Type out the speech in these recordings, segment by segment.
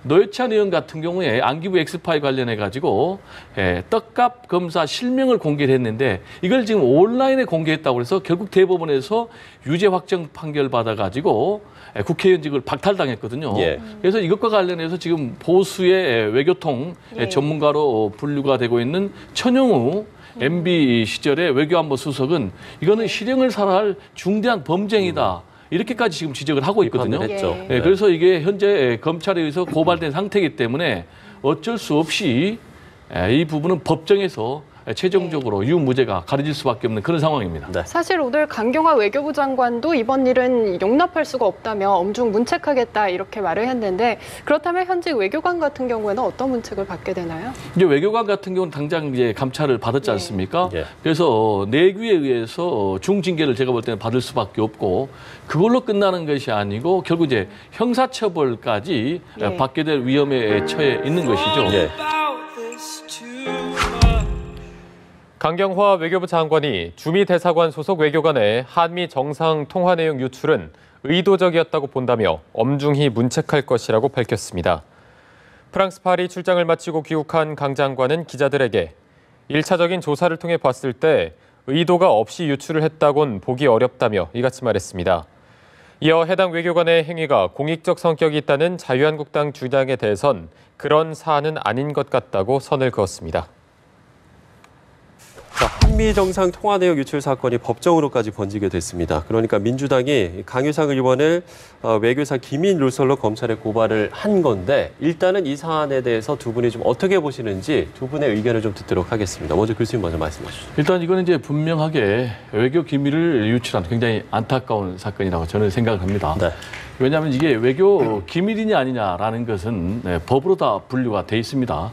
노회찬 의원 같은 경우에 안기부 엑스파일 관련해 가지고 떡값 검사 실명을 공개를 했는데 이걸 지금 온라인에 공개했다고 해서 결국 대법원에서 유죄 확정 판결 받아 가지고 국회의원직을 박탈당했거든요. 예. 그래서 이것과 관련해서 지금 보수의 외교통 전문가로 분류가 되고 있는 천영우 MB 시절의 외교안보 수석은 이거는 실형을 살아할 중대한 범죄이다. 이렇게까지 지금 지적을 하고 있거든요. 그래서 이게 현재 검찰에 의해서 고발된 상태이기 때문에 어쩔 수 없이 이 부분은 법정에서 최종적으로 유무죄가 가려질 수밖에 없는 그런 상황입니다. 네. 사실 오늘 강경화 외교부 장관도 이번 일은 용납할 수가 없다며 엄중 문책하겠다 이렇게 말을 했는데 그렇다면 현직 외교관 같은 경우에는 어떤 문책을 받게 되나요? 이제 외교관 같은 경우는 당장 이제 감찰을 받았지 않습니까? 그래서 내규에 의해서 중징계를 제가 볼 때는 받을 수밖에 없고 그걸로 끝나는 것이 아니고 결국 이제 형사처벌까지 받게 될 위험에 처해 있는 것이죠. 강경화 외교부 장관이 주미 대사관 소속 외교관의 한미 정상 통화 내용 유출은 의도적이었다고 본다며 엄중히 문책할 것이라고 밝혔습니다. 프랑스 파리 출장을 마치고 귀국한 강 장관은 기자들에게 1차적인 조사를 통해 봤을 때 의도가 없이 유출을 했다곤 보기 어렵다며 이같이 말했습니다. 이어 해당 외교관의 행위가 공익적 성격이 있다는 자유한국당 주장에 대해선 그런 사안은 아닌 것 같다고 선을 그었습니다. 한미 정상 통화 내용 유출 사건이 법정으로까지 번지게 됐습니다. 그러니까 민주당이 강효상 의원을 외교사 기밀 누설로 검찰에 고발을 한 건데 일단은 이 사안에 대해서 두 분이 좀 어떻게 보시는지 두 분의 의견을 좀 듣도록 하겠습니다. 먼저 교수님 먼저 말씀해 주시죠. 일단 이거는 이제 분명하게 외교 기밀을 유출한 굉장히 안타까운 사건이라고 저는 생각을 합니다. 왜냐하면 이게 외교 기밀이냐 아니냐라는 것은 법으로 다 분류가 돼 있습니다.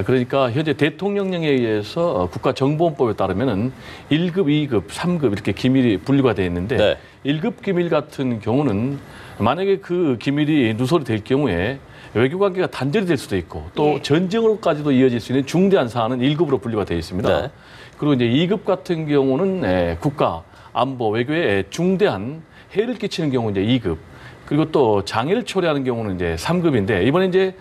그러니까 현재 대통령령에 의해서 국가정보원법에 따르면은 1급, 2급, 3급 이렇게 기밀이 분류가 되어 있는데 1급 기밀 같은 경우는 만약에 그 기밀이 누설이 될 경우에 외교관계가 단절이 될 수도 있고 또 전쟁으로까지도 이어질 수 있는 중대한 사안은 1급으로 분류가 되어 있습니다. 그리고 이제 2급 같은 경우는 국가, 안보, 외교에 중대한 해를 끼치는 경우 이제 2급. 그리고 또 장애를 초래하는 경우는 이제 3급인데 이번에 이제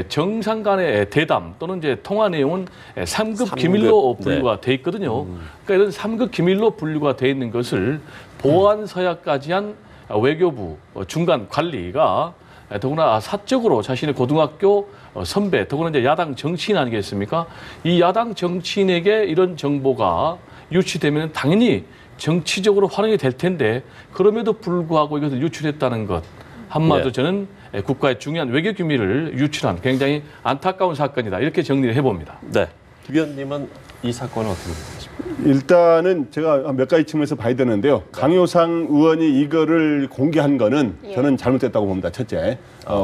정상 간의 대담 또는 이제 통화 내용은 3급 기밀로 분류가 돼 있거든요. 그러니까 이런 3급 기밀로 분류가 돼 있는 것을 보안 서약까지 한 외교부 중간 관리가 더구나 사적으로 자신의 고등학교 선배, 더구나 이제 야당 정치인 아니겠습니까? 이 야당 정치인에게 이런 정보가 유치되면 당연히 정치적으로 활용이 될 텐데 그럼에도 불구하고 이것을 유출했다는 것 한마디로 저는 국가의 중요한 외교 기밀을 유출한 굉장히 안타까운 사건이다 이렇게 정리를 해봅니다. 네, 김 의원님은 이 사건은 어떻게 보십니까? 일단은 제가 몇 가지 측면에서 봐야 되는데요. 강효상 의원이 이거를 공개한 거는 저는 잘못됐다고 봅니다. 첫째,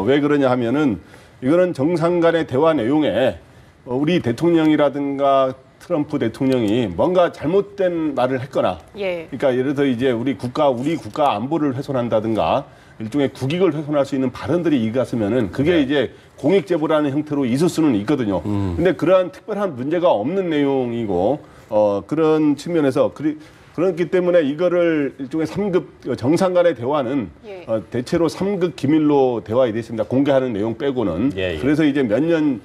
왜 그러냐 하면은 이거는 정상 간의 대화 내용에 우리 대통령이라든가 트럼프 대통령이 뭔가 잘못된 말을 했거나, 그러니까 예를 들어 이제 우리 국가 안보를 훼손한다든가 일종의 국익을 훼손할 수 있는 발언들이 이갔으면은 그게 이제 공익 제보라는 형태로 있을 수는 있거든요. 근데 그러한 특별한 문제가 없는 내용이고 그런 측면에서 그렇기 때문에 이거를 일종의 3급 정상 간의 대화는 대체로 3급 기밀로 대화가 되어 있습니다. 공개하는 내용 빼고는. 그래서 이제 몇 년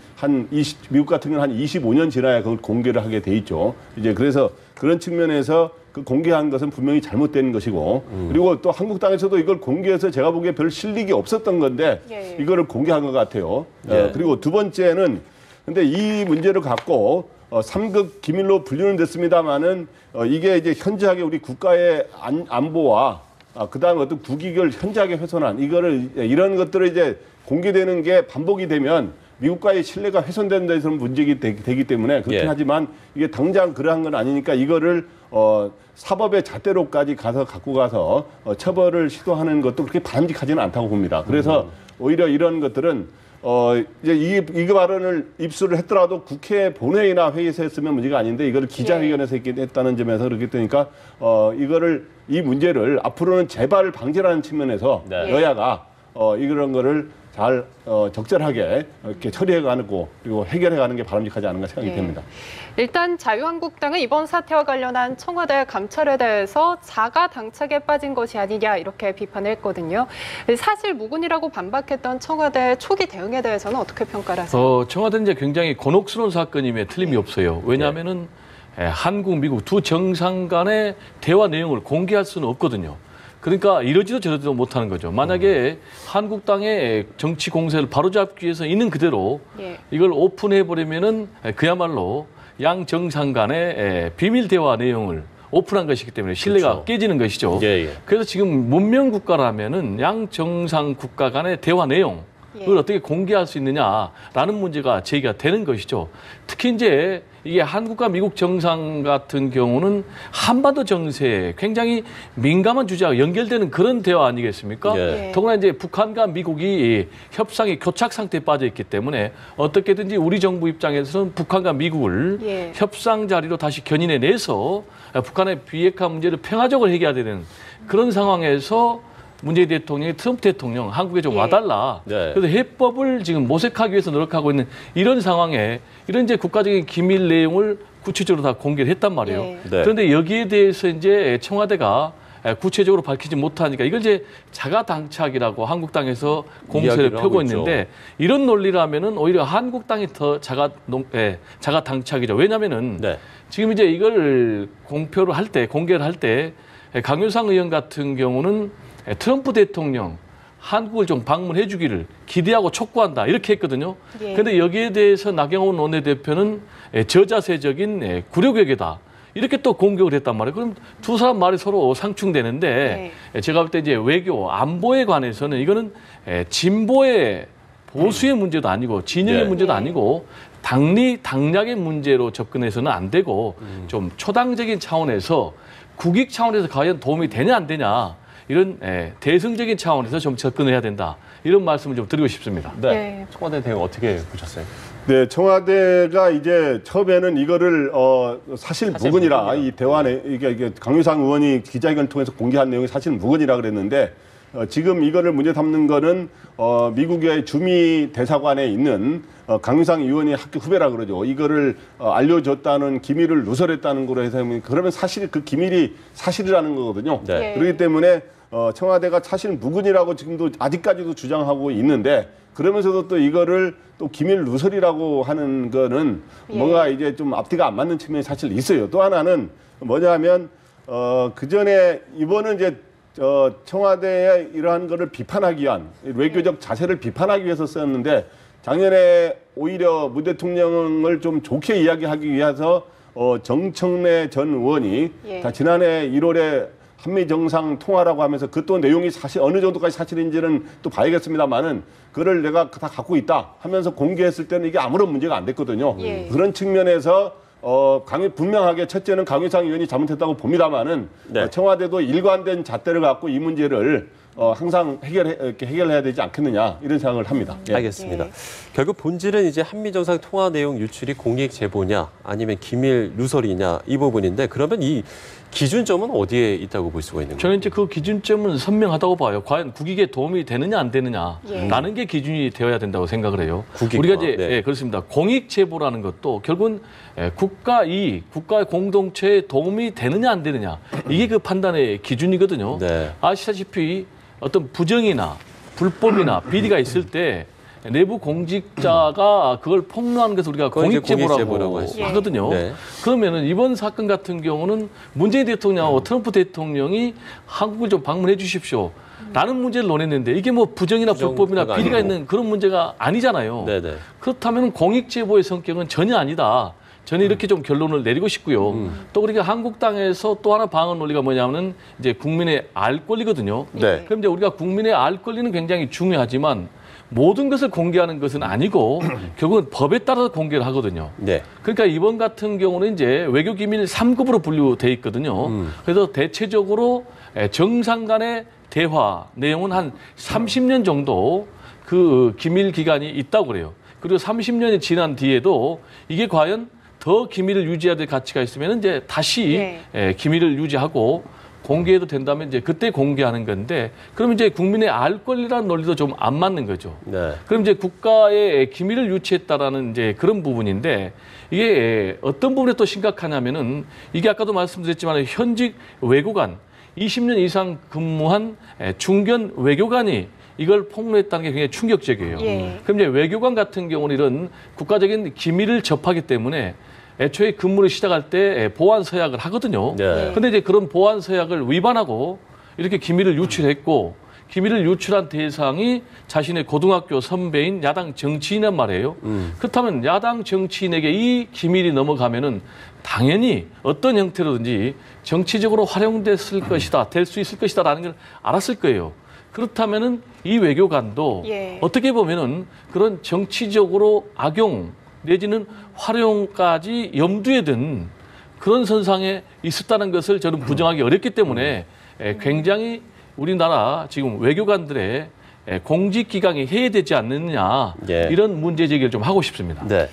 미국 같은 경우는 한 25년 지나야 그걸 공개를 하게 돼 있죠. 이제 그래서 그런 측면에서 그 공개한 것은 분명히 잘못된 것이고 그리고 또 한국 당에서도 이걸 공개해서 제가 보기에 별 실익이 없었던 건데 이거를 공개한 것 같아요. 그리고 두 번째는 근데 이 문제를 갖고 3급 기밀로 분류는 됐습니다만은 이게 이제 현저하게 우리 국가의 안보와 그다음에 어떤 국익을 현저하게 훼손한 이런 것들을 이제 공개되는 게 반복이 되면 미국과의 신뢰가 훼손되는 데서는 문제가 되기 때문에 그렇긴 하지만 이게 당장 그러한 건 아니니까 이거를 사법의 잣대로까지 갖고 가서 처벌을 시도하는 것도 그렇게 바람직하지는 않다고 봅니다. 그래서 오히려 이런 것들은 이제 이 발언을 입수를 했더라도 국회 본회의나 회의에서 했으면 문제가 아닌데 이거를 기자회견에서 했다는 점에서 그렇게 되니까 이 문제를 앞으로는 재발 방지라는 측면에서 여야가 이런 거를 잘 적절하게 이렇게 처리해가고 그리고 해결해가는 게 바람직하지 않은가 생각이 예. 됩니다. 일단 자유한국당은 이번 사태와 관련한 청와대 감찰에 대해서 자가 당착에 빠진 것이 아니냐 이렇게 비판을 했거든요. 사실 무근이라고 반박했던 청와대 초기 대응에 대해서는 어떻게 평가를 하세요? 청와대는 이제 굉장히 곤혹스러운 사건임에 틀림이 없어요. 왜냐하면은 한국, 미국 두 정상 간의 대화 내용을 공개할 수는 없거든요. 그러니까 이러지도 저러지도 못하는 거죠. 만약에 한국당의 정치 공세를 바로잡기 위해서 있는 그대로 예. 이걸 오픈해버리면은 그야말로 양 정상 간의 비밀 대화 내용을 오픈한 것이기 때문에 신뢰가 그렇죠. 깨지는 것이죠. 예, 예. 그래서 지금 문명 국가라면은 양 정상 국가 간의 대화 내용 그걸 어떻게 공개할 수 있느냐라는 문제가 제기가 되는 것이죠. 특히 이제 이게 한국과 미국 정상 같은 경우는 한반도 정세에 굉장히 민감한 주제와 연결되는 그런 대화 아니겠습니까? 예. 더구나 이제 북한과 미국이 협상이 교착 상태에 빠져 있기 때문에 어떻게든지 우리 정부 입장에서는 북한과 미국을 예. 협상 자리로 다시 견인해내서 북한의 비핵화 문제를 평화적으로 해결해야 되는 그런 상황에서 문재인 대통령이 트럼프 대통령 한국에 좀 예. 와달라. 네. 그래서 해법을 지금 모색하기 위해서 노력하고 있는 이런 상황에 이런 이제 국가적인 기밀 내용을 구체적으로 다 공개를 했단 말이에요. 예. 네. 그런데 여기에 대해서 이제 청와대가 구체적으로 밝히지 못하니까 이걸 이제 자가당착이라고 한국당에서 공세를 이야기를 펴고 하고 있죠. 있는데 이런 논리라면은 오히려 한국당이 더 자가당착이죠. 왜냐면은 네. 지금 이제 이걸 공표를 할 때, 공개를 할 때 강효상 의원 같은 경우는 트럼프 대통령 한국을 좀 방문해 주기를 기대하고 촉구한다 이렇게 했거든요. 예. 그런데 여기에 대해서 나경원 원내대표는 저자세적인 굴욕외교다. 이렇게 또 공격을 했단 말이에요. 그럼 두 사람 말이 서로 상충되는데 제가 볼 때 이제 외교, 안보에 관해서는 이거는 진보의 보수의 문제도 아니고 진영의 네. 문제도 아니고 당략의 문제로 접근해서는 안 되고 좀 초당적인 차원에서 국익 차원에서 과연 도움이 되냐 안 되냐 이런 대승적인 차원에서 좀 접근해야 된다. 이런 말씀을 좀 드리고 싶습니다. 네. 네. 청와대 대응 어떻게 보셨어요? 네, 청와대가 이제 처음에는 이거를 사실 무근이라 이 대화에 이게 강효상 의원이 기자회견을 통해서 공개한 내용이 사실 무근이라 그랬는데 지금 이거를 문제 삼는 거는 미국의 주미 대사관에 있는 강효상 의원이 학교 후배라 그러죠. 이거를 알려줬다는 기밀을 누설했다는 거로 해서 그러면 사실 그 기밀이 사실이라는 거거든요. 네. 예. 그렇기 때문에 청와대가 사실 무근이라고 지금도 아직까지도 주장하고 있는데 그러면서도 또 이거를 또 기밀 누설이라고 하는 거는 예. 뭔가 이제 좀 앞뒤가 안 맞는 측면이 사실 있어요. 또 하나는 뭐냐면 그 전에 이번은 이제 청와대의 이러한 거를 비판하기 위한 외교적 자세를 비판하기 위해서 썼는데 작년에 오히려 문 대통령을 좀 좋게 이야기하기 위해서 정청래 전 의원이 예. 다 지난해 1월에 한미 정상 통화라고 하면서 그 또 내용이 사실 어느 정도까지 사실인지는 또 봐야겠습니다만은 그걸 내가 다 갖고 있다 하면서 공개했을 때는 이게 아무런 문제가 안 됐거든요. 예. 그런 측면에서 분명하게 첫째는 강효상 의원이 잘못했다고 봅니다만은 네. 청와대도 일관된 잣대를 갖고 이 문제를 항상 해결해야 되지 않겠느냐 이런 생각을 합니다. 예. 알겠습니다. 예. 결국 본질은 이제 한미 정상 통화 내용 유출이 공익 제보냐 아니면 기밀 누설이냐 이 부분인데 그러면 이 기준점은 어디에 있다고 볼 수가 있는 거예요? 저는 이제 그 기준점은 선명하다고 봐요. 과연 국익에 도움이 되느냐 안 되느냐라는 예. 게 기준이 되어야 된다고 생각을 해요. 국익과, 우리가 이제 네. 그렇습니다. 공익 제보라는 것도 결국은 국가 이익, 국가 공동체에 도움이 되느냐 안 되느냐 이게 그 판단의 기준이거든요. 네. 아시다시피 어떤 부정이나 불법이나 비리가 있을 때 내부 공직자가 그걸 폭로하는 것을 우리가 그건 이제 공익제보라고 공익제보라고 하죠. 하거든요. 네. 그러면은 이번 사건 같은 경우는 문재인 대통령하고 트럼프 대통령이 한국을 좀 방문해 주십시오. 라는 문제를 논했는데 이게 뭐 부정이나 불법이나 부정 비리가 아니고. 있는 그런 문제가 아니잖아요. 네네. 그렇다면 공익제보의 성격은 전혀 아니다. 저는 이렇게 좀 결론을 내리고 싶고요. 또 우리가 한국당에서 또 하나 방어 논리가 뭐냐면은 이제 국민의 알 권리거든요. 네. 그럼 이제 우리가 국민의 알 권리는 굉장히 중요하지만 모든 것을 공개하는 것은 아니고 결국은 법에 따라서 공개를 하거든요. 네. 그러니까 이번 같은 경우는 이제 외교기밀 3급으로 분류돼 있거든요. 그래서 대체적으로 정상 간의 대화 내용은 한 30년 정도 그 기밀 기간이 있다고 그래요. 그리고 30년이 지난 뒤에도 이게 과연 더 기밀을 유지해야 될 가치가 있으면 이제 다시 네. 기밀을 유지하고 공개해도 된다면 이제 그때 공개하는 건데 그러면 이제 국민의 알 권리라는 논리도 좀 안 맞는 거죠. 네. 그럼 이제 국가의 기밀을 유치했다라는 이제 그런 부분인데 이게 어떤 부분에 또 심각하냐면은 이게 아까도 말씀드렸지만 현직 외교관 20년 이상 근무한 중견 외교관이 이걸 폭로했다는 게 굉장히 충격적이에요. 예. 그럼 이제 외교관 같은 경우는 이런 국가적인 기밀을 접하기 때문에 애초에 근무를 시작할 때 보안 서약을 하거든요. 네. 근데 이제 그런 보안 서약을 위반하고 이렇게 기밀을 유출했고 기밀을 유출한 대상이 자신의 고등학교 선배인 야당 정치인이란 말이에요. 그렇다면 야당 정치인에게 이 기밀이 넘어가면은 당연히 어떤 형태로든지 정치적으로 활용됐을 것이다, 될 수 있을 것이다라는 걸 알았을 거예요. 그렇다면은 이 외교관도 예. 어떻게 보면은 그런 정치적으로 악용 내지는 활용까지 염두에 둔 그런 선상에 있었다는 것을 저는 부정하기 어렵기 때문에 굉장히 우리나라 지금 외교관들의 공직기강이 해야되지 않느냐 예. 이런 문제 제기를 좀 하고 싶습니다. 네.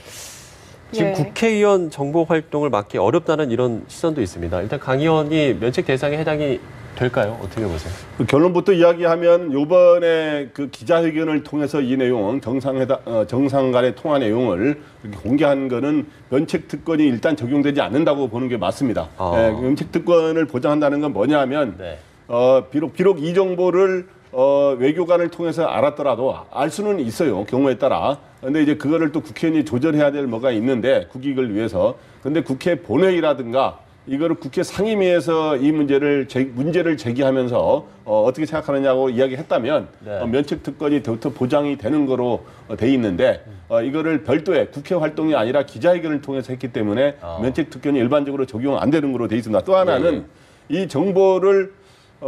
지금 예. 국회의원 정보 활동을 막기 어렵다는 이런 시선도 있습니다. 일단 강 의원이 면책 대상에 해당이 될까요? 어떻게 보세요? 그 결론부터 이야기하면 이번에 그 기자회견을 통해서 이 내용 정상 간의 통화 내용을 이렇게 공개한 거는 면책 특권이 일단 적용되지 않는다고 보는 게 맞습니다. 면책 특권을 보장한다는 건 뭐냐면 네. 비록 이 정보를 외교관을 통해서 알았더라도 알 수는 있어요. 경우에 따라. 근데 이제 그거를 또 국회의원이 조절해야 될 뭐가 있는데 국익을 위해서. 근데 국회 본회의라든가 이거를 국회 상임위에서 이 문제를 제기하면서 어떻게 생각하느냐고 이야기했다면 네. 면책 특권이 더욱더 보장이 되는 거로 돼 있는데 이거를 별도의 국회 활동이 아니라 기자회견을 통해서 했기 때문에 면책 특권이 일반적으로 적용 안 되는 거로 돼 있습니다. 또 하나는 이 정보를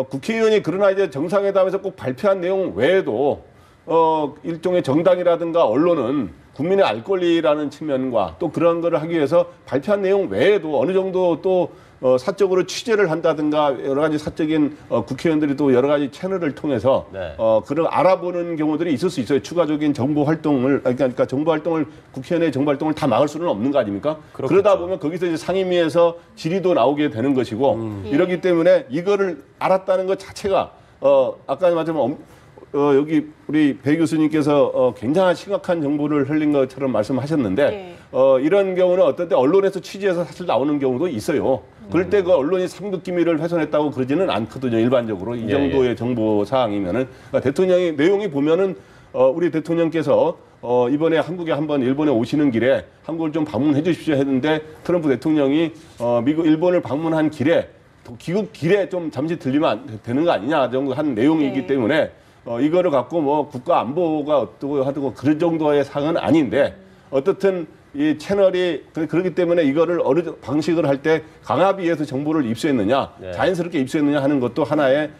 국회의원이 그러나 이제 정상회담에서 꼭 발표한 내용 외에도 일종의 정당이라든가 언론은 국민의 알 권리라는 측면과 또 그런 거를 하기 위해서 발표한 내용 외에도 어느 정도 또 사적으로 취재를 한다든가 여러 가지 사적인 국회의원들이 또 여러 가지 채널을 통해서 네. 그런 알아보는 경우들이 있을 수 있어요. 추가적인 정보 활동을 그러니까 정보 활동을 국회의원의 정보 활동을 다 막을 수는 없는 거 아닙니까? 그렇겠죠. 그러다 보면 거기서 이제 상임위에서 질의도 나오게 되는 것이고 이러기 때문에 이거를 알았다는 것 자체가 아까 말했지만 여기 우리 배 교수님께서 굉장한 심각한 정보를 흘린 것처럼 말씀하셨는데 이런 경우는 어떤 때 언론에서 취재해서 사실 나오는 경우도 있어요. 그럴 때 그 언론이 상급 기밀을 훼손했다고 그러지는 않거든요. 일반적으로 이 정도의 정보 사항이면은 그러니까 대통령이 내용이 보면은 우리 대통령께서 이번에 한국에 한번 일본에 오시는 길에 한국을 좀 방문해 주십시오 했는데 트럼프 대통령이 일본을 방문한 길에 귀국 길에 좀 잠시 들리면 되는 거 아니냐 정도 한 내용이기 때문에 이거를 갖고 뭐 국가 안보가 어떠고 하고 그런 정도의 사항은 아닌데 어떻든 이 채널이 그렇기 때문에 이거를 어느 방식을 할 때 강압위에서 정보를 입수했느냐 자연스럽게 입수했느냐 하는 것도 하나의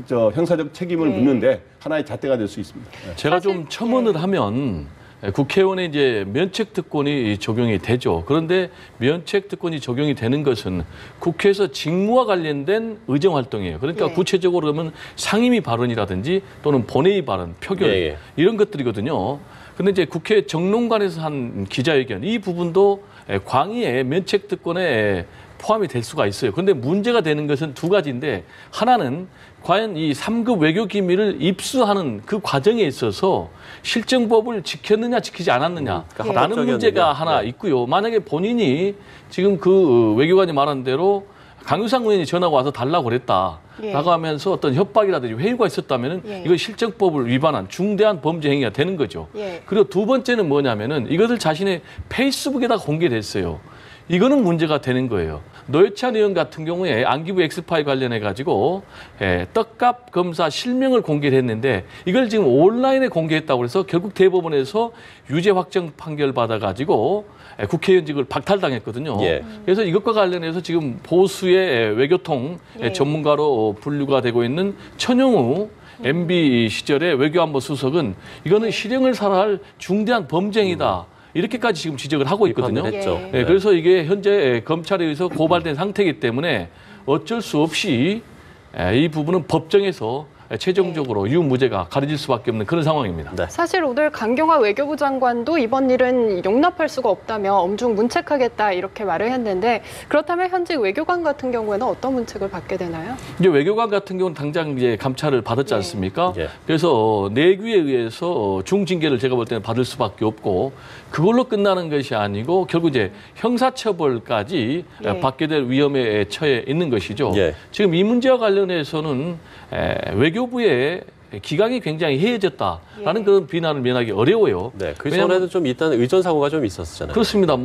형사적 책임을 묻는데 하나의 잣대가 될 수 있습니다. 제가 좀 첨언을 하면 국회의원의 이제 면책 특권이 적용이 되죠. 그런데 면책 특권이 적용이 되는 것은 국회에서 직무와 관련된 의정 활동이에요. 그러니까 구체적으로 그러면 상임위 발언이라든지 또는 본회의 발언, 표결 이런 것들이거든요. 근데 이제 국회 정론관에서 한 기자회견 이 부분도 광의의 면책 특권에 포함이 될 수가 있어요. 그런데 문제가 되는 것은 두 가지인데 하나는 과연 이 3급 외교 기밀을 입수하는 그 과정에 있어서 실정법을 지켰느냐 지키지 않았느냐라는 문제가 하나 있고요. 만약에 본인이 지금 그 외교관이 말한 대로 강유상 의원이 전화가 와서 달라고 그랬다. 라고 하면서 어떤 협박이라든지 회유가 있었다면 이거 실정법을 위반한 중대한 범죄 행위가 되는 거죠. 그리고 두 번째는 뭐냐면은 이것을 자신의 페이스북에다 공개됐어요. 이거는 문제가 되는 거예요. 노회찬 의원 같은 경우에 안기부 엑스파일 관련해 가지고 떡값 검사 실명을 공개를 했는데 이걸 지금 온라인에 공개했다고 해서 결국 대법원에서 유죄 확정 판결 받아 가지고 국회의원직을 박탈당했거든요. 그래서 이것과 관련해서 지금 보수의 외교통 전문가로 분류가 되고 있는 천영우 MB 시절의 외교안보 수석은 이거는 실형을 살아할 중대한 범죄이다. 이렇게까지 지금 지적을 하고 있거든요. 그래서 이게 현재 검찰에 의해서 고발된 상태이기 때문에 어쩔 수 없이 이 부분은 법정에서 최종적으로 유무죄가 가려질 수밖에 없는 그런 상황입니다. 네. 사실 오늘 강경화 외교부 장관도 이번 일은 용납할 수가 없다며 엄중 문책하겠다 이렇게 말을 했는데 그렇다면 현직 외교관 같은 경우에는 어떤 문책을 받게 되나요? 이제 외교관 같은 경우는 당장 이제 감찰을 받았지 않습니까? 예. 그래서 내규에 의해서 중징계를 제가 볼 때는 받을 수밖에 없고 그걸로 끝나는 것이 아니고 결국 이제 형사처벌까지 예. 받게 될 위험에 처해 있는 것이죠. 예. 지금 이 문제와 관련해서는 외교부의 기강이 굉장히 해이해졌다라는 예. 그런 비난을 면하기 어려워요. 네, 그 왜냐하면 전에도 좀 일단 의전 사고가 좀 있었잖아요. 그렇습니다.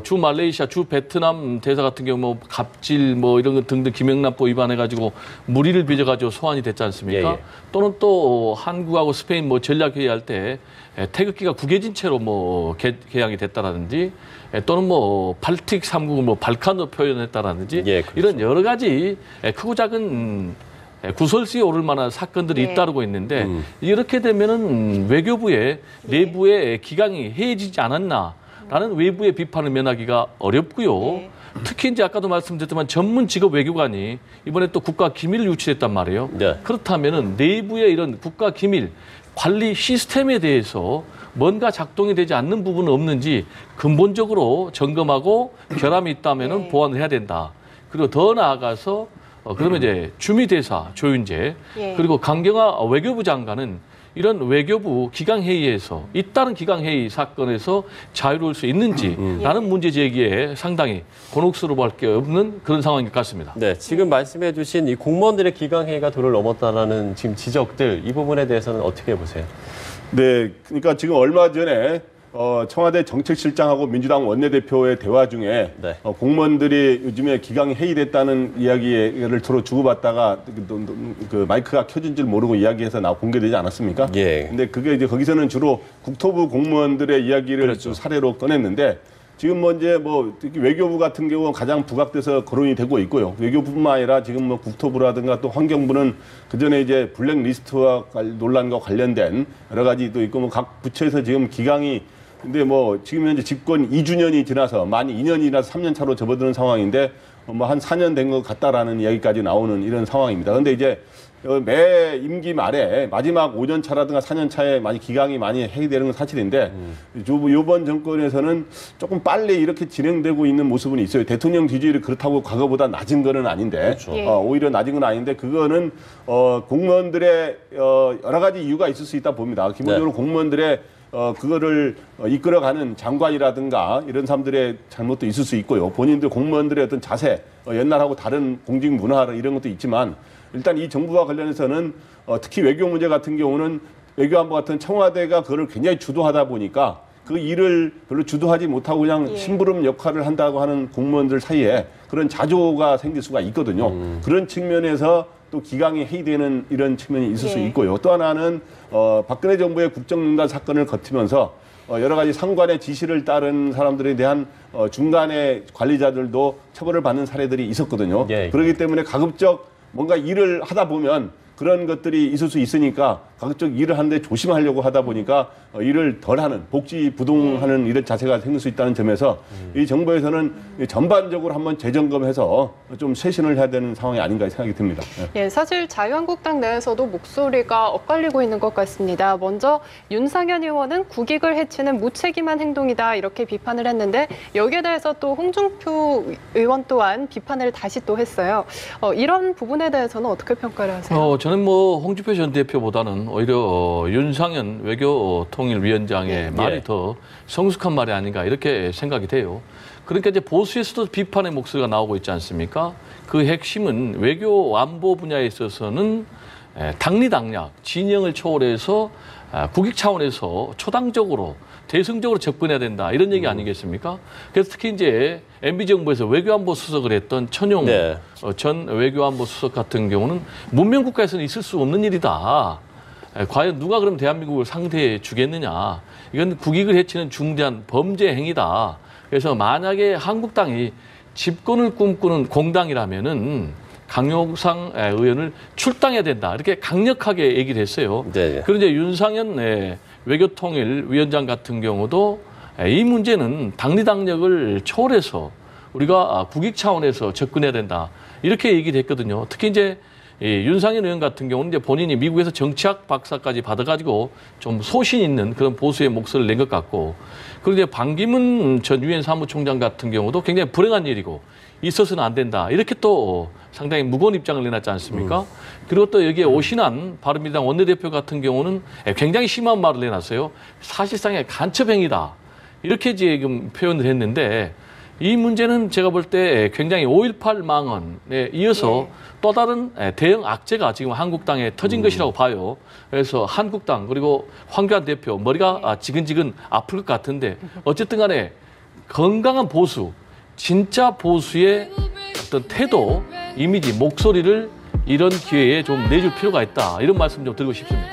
주 말레이시아, 주 베트남 대사 같은 경우 갑질 이런 것 등등 김영란법 위반해가지고 무리를 빚어가지고 소환이 됐지 않습니까? 예, 예. 또는 또 한국하고 스페인 전략회의할 때 태극기가 구겨진 채로 개양이 됐다라든지 또는 발틱 3국을 발칸으로 표현했다라든지 예, 그렇죠. 이런 여러 가지 크고 작은 구설수에 오를 만한 사건들이 네. 잇따르고 있는데 이렇게 되면은 외교부의 내부의 기강이 해이해지지 않았나라는 외부의 비판을 면하기가 어렵고요. 네. 특히 이제 아까도 말씀드렸지만 전문 직업 외교관이 이번에 또 국가 기밀을 유출했단 말이에요. 네. 그렇다면은 내부의 이런 국가 기밀 관리 시스템에 대해서 뭔가 작동이 되지 않는 부분은 없는지 근본적으로 점검하고 결함이 있다면은 네. 보완을 해야 된다. 그리고 더 나아가서 그러면 이제 주미대사 조윤재 예. 그리고 강경화 외교부 장관은 이런 외교부 기강회의에서 잇따른 기강회의 사건에서 자유로울 수 있는지라는 문제 제기에 상당히 곤혹스러울 게 없는 그런 상황인 것 같습니다. 네, 지금 말씀해 주신 이 공무원들의 기강회의가 도를 넘었다라는 지금 지적들, 이 부분에 대해서는 어떻게 보세요? 네, 그러니까 지금 얼마 전에 청와대 정책실장하고 민주당 원내대표의 대화 중에 네. 공무원들이 요즘에 기강이 해이됐다는 이야기를 서로 주고받다가 그 마이크가 켜진 줄 모르고 이야기해서 공개되지 않았습니까? 예. 근데 그게 이제 거기서는 주로 국토부 공무원들의 이야기를 그렇죠. 좀 사례로 꺼냈는데 지금 특히 외교부 같은 경우 가장 부각돼서 거론이 되고 있고요. 외교부뿐만 아니라 지금 국토부라든가 또 환경부는 그 전에 이제 블랙리스트와 논란과 관련된 여러 가지도 있고 각 부처에서 지금 기강이 근데 지금 현재 집권 2주년이 지나서 만 2년이 지나서 3년 차로 접어드는 상황인데 한 4년 된 것 같다라는 이야기까지 나오는 이런 상황입니다. 그런데 이제 매 임기 말에 마지막 5년 차라든가 4년 차에 기강이 많이 해이되는 건 사실인데 이번 정권에서는 조금 빨리 이렇게 진행되고 있는 모습은 있어요. 대통령 지지율이 그렇다고 과거보다 낮은 거는 아닌데 그렇죠. 예. 오히려 낮은 건 아닌데 그거는 공무원들의 여러 가지 이유가 있을 수 있다 봅니다. 기본적으로 네. 공무원들의 그거를 이끌어가는 장관이라든가 이런 사람들의 잘못도 있을 수 있고요. 본인들 공무원들의 어떤 자세, 옛날하고 다른 공직 문화 이런 것도 있지만 일단 이 정부와 관련해서는 특히 외교 문제 같은 경우는 외교안보 같은 청와대가 그거를 굉장히 주도하다 보니까 그 일을 별로 주도하지 못하고 그냥 예. 심부름 역할을 한다고 하는 공무원들 사이에 그런 자조가 생길 수가 있거든요. 그런 측면에서 또 기강이 해이되는 이런 측면이 있을 수 예. 있고요. 또 하나는 박근혜 정부의 국정농단 사건을 거치면서 여러 가지 상관의 지시를 따른 사람들에 대한 중간의 관리자들도 처벌을 받는 사례들이 있었거든요. 예. 그렇기 때문에 가급적 뭔가 일을 하다 보면 그런 것들이 있을 수 있으니까 가급적 일을 하는데 조심하려고 하다 보니까 일을 덜하는 복지 부동하는 이런 자세가 생길 수 있다는 점에서 이 정부에서는 전반적으로 한번 재점검해서 좀 쇄신을 해야 되는 상황이 아닌가 생각이 듭니다. 예, 사실 자유한국당 내에서도 목소리가 엇갈리고 있는 것 같습니다. 먼저 윤상현 의원은 국익을 해치는 무책임한 행동이다 이렇게 비판을 했는데 여기에 대해서 또 홍준표 의원 또한 비판을 다시 또 했어요. 이런 부분에 대해서는 어떻게 평가를 하세요? 저는 홍준표 전 대표보다는 오히려 윤상현 외교통일위원장의 예. 말이 예. 더 성숙한 말이 아닌가 이렇게 생각이 돼요. 그러니까 이제 보수에서도 비판의 목소리가 나오고 있지 않습니까? 그 핵심은 외교 안보 분야에 있어서는 당리당략, 진영을 초월해서 국익 차원에서 초당적으로 대승적으로 접근해야 된다 이런 얘기 아니겠습니까? 그래서 특히 이제 MB정부에서 외교안보 수석을 했던 천용 네. 전 외교안보 수석 같은 경우는 문명 국가에서는 있을 수 없는 일이다. 과연 누가 그럼 대한민국을 상대해 주겠느냐? 이건 국익을 해치는 중대한 범죄 행위다. 그래서 만약에 한국당이 집권을 꿈꾸는 공당이라면은 강용상 의원을 출당해야 된다. 이렇게 강력하게 얘기를 했어요. 네. 그런데 윤상현 외교통일위원장 같은 경우도 이 문제는 당리당략을 초월해서 우리가 국익 차원에서 접근해야 된다. 이렇게 얘기를 했거든요. 특히 이제 윤상현 의원 같은 경우는 이제 본인이 미국에서 정치학 박사까지 받아가지고 좀 소신 있는 그런 보수의 목소리를 낸 것 같고, 그리고 이제 반기문 전 유엔 사무총장 같은 경우도 굉장히 불행한 일이고 있어서는 안 된다, 이렇게 또 상당히 무거운 입장을 내놨지 않습니까? 그리고 또 여기에 오신환 바른미래당 원내대표 같은 경우는 굉장히 심한 말을 내놨어요. 사실상의 간첩행위다, 이렇게 지금 표현을 했는데, 이 문제는 제가 볼 때 굉장히 5.18 망언에 이어서 또 다른 대형 악재가 지금 한국당에 터진 것이라고 봐요. 그래서 한국당 그리고 황교안 대표 머리가 지근지근 아플 것 같은데, 어쨌든 간에 건강한 보수, 진짜 보수의 어떤 태도, 이미지, 목소리를 이런 기회에 좀 내줄 필요가 있다, 이런 말씀 좀 드리고 싶습니다.